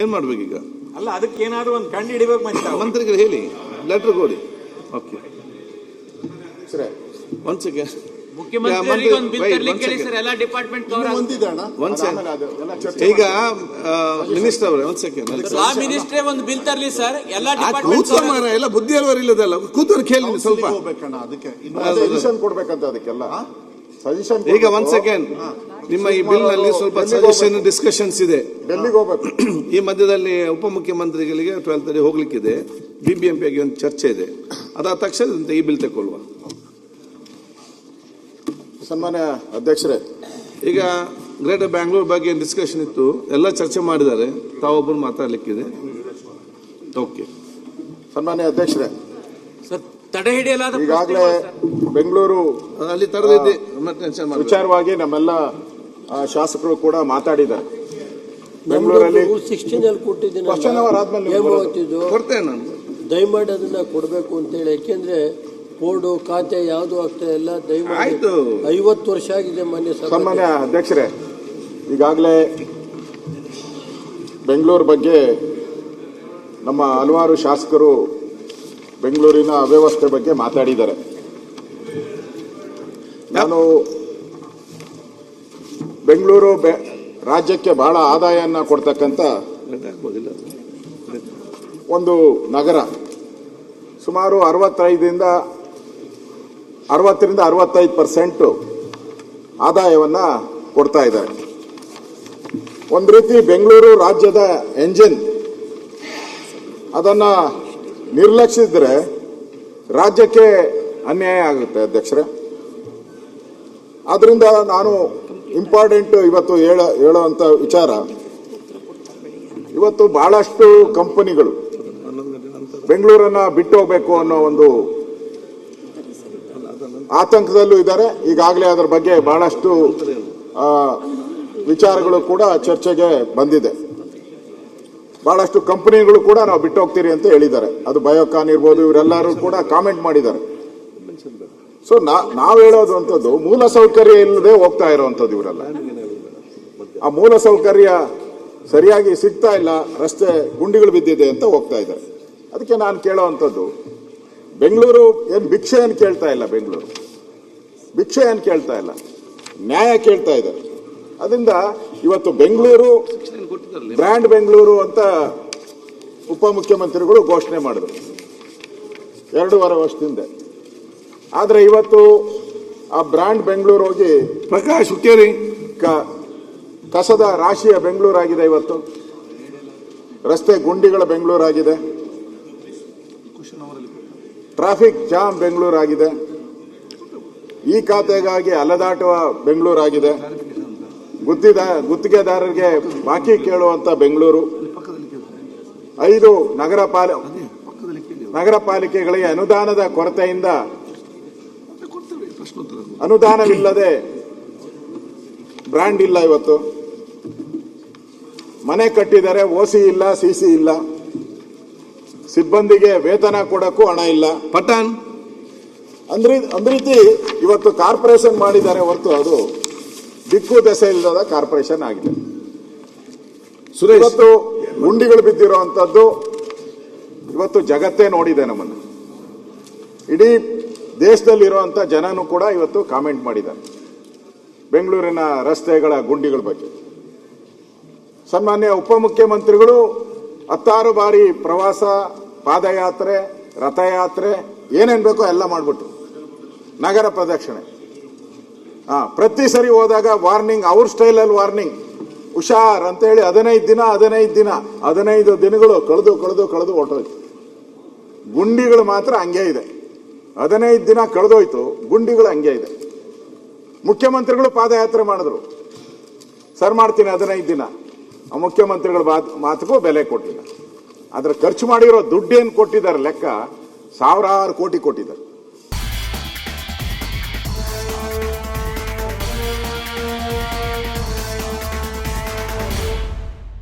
ಏನ್ ಮಾಡ್ಬೇಕೀಗ? ಅಲ್ಲ, ಅದಕ್ಕೆ ಏನಾದ್ರು ಒಂದು ಕಂಡು ಹಿಡಿಬೇಕು ಮಂತ್ರಿಗಳು ಹೇಳಿ, ಲೆಟರ್ ಕೊಡಿ. ಓಕೆ ಸರಿ, ಒಂದ್ ಸೆಕೆಂಡ್. ಮುಖ್ಯಮಂತ್ರಿ ಒಂದು ಬಿಲ್ ತರಲಿಕ್ಕೆ ಹೇಳಿ ಸರ್, ಎಲ್ಲ ಡಿಪಾರ್ಟ್ಮೆಂಟ್ ಈಗ ಮಿನಿಸ್ಟರ್ ಅವರೇ ಒಂದ್ ಸೆಕೆಂಡ್. ಮಿನಿಸ್ಟ್ರೇ ಒಂದು ಬಿಲ್ ತರಲಿ ಸರ್, ಎಲ್ಲ ಡಿಪಾರ್ಟ್ಮೆಂಟ್ ಎಲ್ಲ ಬುದ್ಧಿ ಅಲ್ವರ್ ಇಲ್ಲದಲ್ಲ, ಕೂತ್ಕೊಂಡು ಕೇಳಿ ಸ್ವಲ್ಪ. ಸಜೆಷನ್ ಕೊಡ್ಬೇಕಂತ ಅದಕ್ಕೆಲ್ಲ ಸಜೆಷನ್. ಈಗ ಒಂದ್ ಸೆಕೆಂಡ್, ನಿಮ್ಮ ಈ ಬಿಲ್ ನಲ್ಲಿ ಸ್ವಲ್ಪ ಸಜೆಷನ್ ಡಿಸ್ಕಷನ್ಸ್ ಇದೆ. ಡೆಲ್ಲಿಗೆ ಹೋಗ್ಬೇಕು. ಈ ಮಧ್ಯದಲ್ಲಿ ಉಪಮುಖ್ಯಮಂತ್ರಿಗಳಿಗೆ 12 ಹೋಗ್ಲಿಕ್ಕಿದೆ, BBMP ಆಗಿ ಒಂದು ಚರ್ಚೆ ಇದೆ. ಅದಾದ ತಕ್ಷಣ ಈ ಬಿಲ್ ತಗೊಳ್ಳುವ. ಸನ್ಮಾನ್ಯ ಅಧ್ಯಕ್ಷರೇ, ಈಗ ಗ್ರೇಟರ್ ಬ್ಯಾಂಗ್ಳೂರ್ ಬಗ್ಗೆ ಡಿಸ್ಕಷನ್ ಇತ್ತು, ಎಲ್ಲ ಚರ್ಚೆ ಮಾಡಿದ್ದಾರೆ. ತಾವೊಬ್ಬರು ಮಾತಾಡ್ಲಿಕ್ಕಿದೆ. ಓಕೆ ಸನ್ಮಾನ್ಯ ಅಧ್ಯಕ್ಷರೇ, ತಡೆ ಹಿಡಿಯಲಾದ ಈಗಾಗಲೇ ಬೆಂಗಳೂರು ಅಲ್ಲಿ ತರದಿದ್ದೆ ವಿಚಾರವಾಗಿ ನಮ್ಮೆಲ್ಲ ಶಾಸಕರು ಕೂಡ ಮಾತಾಡಿದ್ದಾರೆ. ಬೆಂಗಳೂರಲ್ಲಿ ಕ್ವಶನ್ ಅವರ್ ಆದ್ಮೇಲೆ ಕೊಡ್ತೇನೆ ನಾನು, ದಯಮಾಡಿ ಅದನ್ನ ಕೊಡಬೇಕು ಅಂತೇಳಿ. ಯಾಕೆಂದ್ರೆ ಬೋರ್ಡು ಖಾತೆ ಯಾವುದು ಆಗ್ತಾ ಇಲ್ಲ. ದಯಮಾಡಿ 50 ವರ್ಷ ಆಗಿದೆ ಮಾನ್ಯ ಸನ್ಮಾನ್ಯ ಅಧ್ಯಕ್ಷರೇ, ಈಗಾಗಲೇ ಬೆಂಗಳೂರು ಬಗ್ಗೆ ನಮ್ಮ ಹಲವಾರು ಶಾಸಕರು ಬೆಂಗಳೂರಿನ ಅವ್ಯವಸ್ಥೆ ಬಗ್ಗೆ ಮಾತಾಡಿದ್ದಾರೆ. ನಾನು ಬೆಂಗಳೂರು ರಾಜ್ಯಕ್ಕೆ ಬಹಳ ಆದಾಯನ ಕೊಡ್ತಕ್ಕಂಥ ಒಂದು ನಗರ. ಸುಮಾರು 60ರಿಂದ 65% ಆದಾಯವನ್ನ ಕೊಡ್ತಾ ಇದ್ದಾರೆ. ಒಂದು ರೀತಿ ಬೆಂಗಳೂರು ರಾಜ್ಯದ ಎಂಜಿನ್. ಅದನ್ನ ನಿರ್ಲಕ್ಷಿಸಿದ್ರೆ ರಾಜ್ಯಕ್ಕೆ ಅನ್ಯಾಯ ಆಗುತ್ತೆ ಅಧ್ಯಕ್ಷರೇ. ಆದ್ರಿಂದ ನಾನು ಇಂಪಾರ್ಟೆಂಟ್ ಇವತ್ತು ಹೇಳುವಂತ ವಿಚಾರ, ಇವತ್ತು ಬಹಳಷ್ಟು ಕಂಪನಿಗಳು ಬೆಂಗಳೂರನ್ನ ಬಿಟ್ಟು ಹೋಗ್ಬೇಕು ಅನ್ನೋ ಒಂದು ಆತಂಕದಲ್ಲೂ ಇದ್ದಾರೆ. ಈಗಾಗಲೇ ಅದರ ಬಗ್ಗೆ ಬಹಳಷ್ಟು ವಿಚಾರಗಳು ಕೂಡ ಚರ್ಚೆಗೆ ಬಂದಿದೆ. ಬಹಳಷ್ಟು ಕಂಪನಿಗಳು ಕೂಡ ನಾವು ಬಿಟ್ಟು ಹೋಗ್ತೀರಿ ಅಂತ ಹೇಳಿದ್ದಾರೆ. ಅದು ಬಯೋಕಾನ್ ಇರ್ಬೋದು, ಇವರೆಲ್ಲರೂ ಕೂಡ ಕಾಮೆಂಟ್ ಮಾಡಿದ್ದಾರೆ. ಸೊ ನಾವು ಹೇಳೋದು ಅಂತದ್ದು ಮೂಲ ಸೌಕರ್ಯ ಇಲ್ಲದೆ ಹೋಗ್ತಾ ಇರೋವಂಥದ್ದು ಇವರೆಲ್ಲ. ಆ ಮೂಲ ಸೌಕರ್ಯ ಸರಿಯಾಗಿ ಸಿಗ್ತಾ ಇಲ್ಲ, ರಸ್ತೆ ಗುಂಡಿಗಳು ಬಿದ್ದಿದೆ ಅಂತ ಹೋಗ್ತಾ ಇದ್ದಾರೆ. ಅದಕ್ಕೆ ನಾನು ಕೇಳೋವಂಥದ್ದು, ಬೆಂಗಳೂರು ಏನು ಭಿಕ್ಷೆ ಏನು ಕೇಳ್ತಾ ಇಲ್ಲ, ಬೆಂಗಳೂರು ಭಿಕ್ಷೆ ಏನು ಕೇಳ್ತಾ ಇಲ್ಲ, ನ್ಯಾಯ ಕೇಳ್ತಾ ಇದ್ದಾರೆ. ಅದರಿಂದ ಇವತ್ತು ಬೆಂಗಳೂರು ಬ್ರ್ಯಾಂಡ್ ಬೆಂಗಳೂರು ಅಂತ ಉಪಮುಖ್ಯಮಂತ್ರಿಗಳು ಘೋಷಣೆ ಮಾಡಿದ್ರು 2.5 ವರ್ಷದಿಂದ. ಆದ್ರೆ ಇವತ್ತು ಆ ಬ್ರ್ಯಾಂಡ್ ಬೆಂಗಳೂರು ಹೋಗಿ ಪ್ರಕಾಶ್ ಹುಕ್ಕೇರಿ ಕಸದ ರಾಶಿಯ ಬೆಂಗಳೂರಾಗಿದೆ. ಇವತ್ತು ರಸ್ತೆ ಗುಂಡಿಗಳ ಬೆಂಗಳೂರಾಗಿದೆ, ಟ್ರಾಫಿಕ್ ಜಾಮ್ ಬೆಂಗಳೂರಾಗಿದೆ, ಈ ಖಾತೆಗಾಗಿ ಅಲೆದಾಟುವ ಬೆಂಗಳೂರಾಗಿದೆ, ಗುತ್ತಿಗೆದಾರರಿಗೆ ಬಾಕಿ ಕೇಳುವಂತ ಬೆಂಗಳೂರು, 5 ನಗರ ಪಾಲಿಕೆಗಳಿಗೆ ಅನುದಾನದ ಕೊರತೆಯಿಂದ ಅನುದಾನವಿಲ್ಲದೆ ಬ್ರ್ಯಾಂಡ್ ಇಲ್ಲ. ಇವತ್ತು ಮನೆ ಕಟ್ಟಿದರೆ ಓಸಿ ಇಲ್ಲ, ಸಿಸಿ ಇಲ್ಲ, ಸಿಬ್ಬಂದಿಗೆ ವೇತನ ಕೊಡಕ್ಕೂ ಹಣ ಇಲ್ಲ. ಪಠಾಣ್ ಅಂದ್ ರೀತಿ ಇವತ್ತು ಕಾರ್ಪೊರೇಷನ್ ಮಾಡಿದ್ದಾರೆ ಹೊರತು ಅದು ದಿಕ್ಕು ದೆಸೆ ಇಲ್ಲದ ಕಾರ್ಪೊರೇಷನ್ ಆಗಿದೆ. ಇವತ್ತು ಗುಂಡಿಗಳು ಬಿದ್ದಿರುವಂತದ್ದು ಇವತ್ತು ಜಗತ್ತೇ ನೋಡಿದೆ. ನಮ್ಮನ್ನು ಇಡೀ ದೇಶದಲ್ಲಿರುವಂತ ಜನನು ಕೂಡ ಇವತ್ತು ಕಾಮೆಂಟ್ ಮಾಡಿದ್ದಾರೆ ಬೆಂಗಳೂರಿನ ರಸ್ತೆಗಳ ಗುಂಡಿಗಳ ಬಗ್ಗೆ. ಸನ್ಮಾನ್ಯ ಉಪಮುಖ್ಯಮಂತ್ರಿಗಳು 10 ಬಾರಿ ಪ್ರವಾಸ, ಪಾದಯಾತ್ರೆ, ರಥಯಾತ್ರೆ, ಏನೇನ್ ಬೇಕೋ ಎಲ್ಲ ಮಾಡ್ಬಿಟ್ರು. ನಗರ ಪ್ರದಕ್ಷಿಣೆ ಪ್ರತಿ ಸರಿ ಹೋದಾಗ ವಾರ್ನಿಂಗ್, ಅವ್ರ ಸ್ಟೈಲಲ್ಲಿ ವಾರ್ನಿಂಗ್, ಹುಷಾರ್ ಅಂತ ಹೇಳಿ 15 ದಿನಗಳು ಕಳೆದು ಹೊರಟೋಯ್ತು. ಗುಂಡಿಗಳು ಮಾತ್ರ ಹಂಗೆ ಇದೆ. 15 ದಿನ ಕಳೆದೋಯ್ತು, ಗುಂಡಿಗಳು ಹಂಗೆ ಇದೆ. ಮುಖ್ಯಮಂತ್ರಿಗಳು ಪಾದಯಾತ್ರೆ ಮಾಡಿದ್ರು, ಸರ್ ಮಾಡ್ತೀನಿ 15 ದಿನ. ಆ ಮುಖ್ಯಮಂತ್ರಿಗಳ ಮಾತಿಗೂ ಬೆಲೆ ಕೊಟ್ಟಿಲ್ಲ. ಆದ್ರೆ ಖರ್ಚು ಮಾಡಿರೋ ದುಡ್ಡೇನು ಕೊಟ್ಟಿದ್ದಾರೆ ಲೆಕ್ಕ 1000 ಕೋಟಿ ಕೊಟ್ಟಿದ್ದಾರೆ.